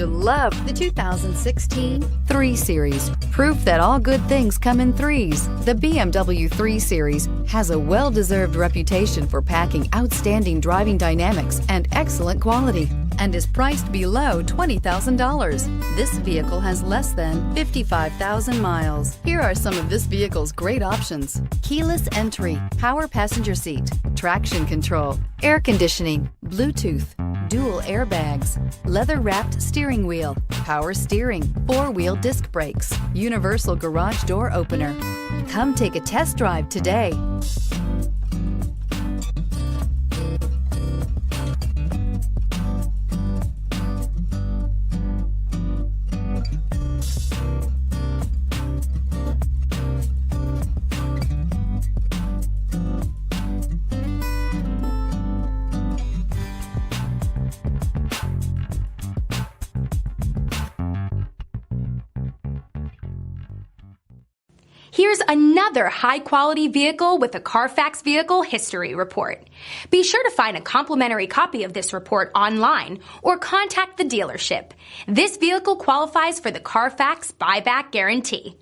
to love the 2016 3 Series. Proof that all good things come in threes. The BMW 3 Series has a well-deserved reputation for packing outstanding driving dynamics and excellent quality, and is priced below $20,000. This vehicle has less than 55,000 miles. Here are some of this vehicle's great options: keyless entry, power passenger seat, traction control, air conditioning, Bluetooth, dual airbags, leather-wrapped steering wheel, power steering, 4-wheel disc brakes, universal garage door opener. Come take a test drive today. Here's another high-quality vehicle with a CARFAX Vehicle History Report. Be sure to find a complimentary copy of this report online or contact the dealership. This vehicle qualifies for the CARFAX Buyback Guarantee.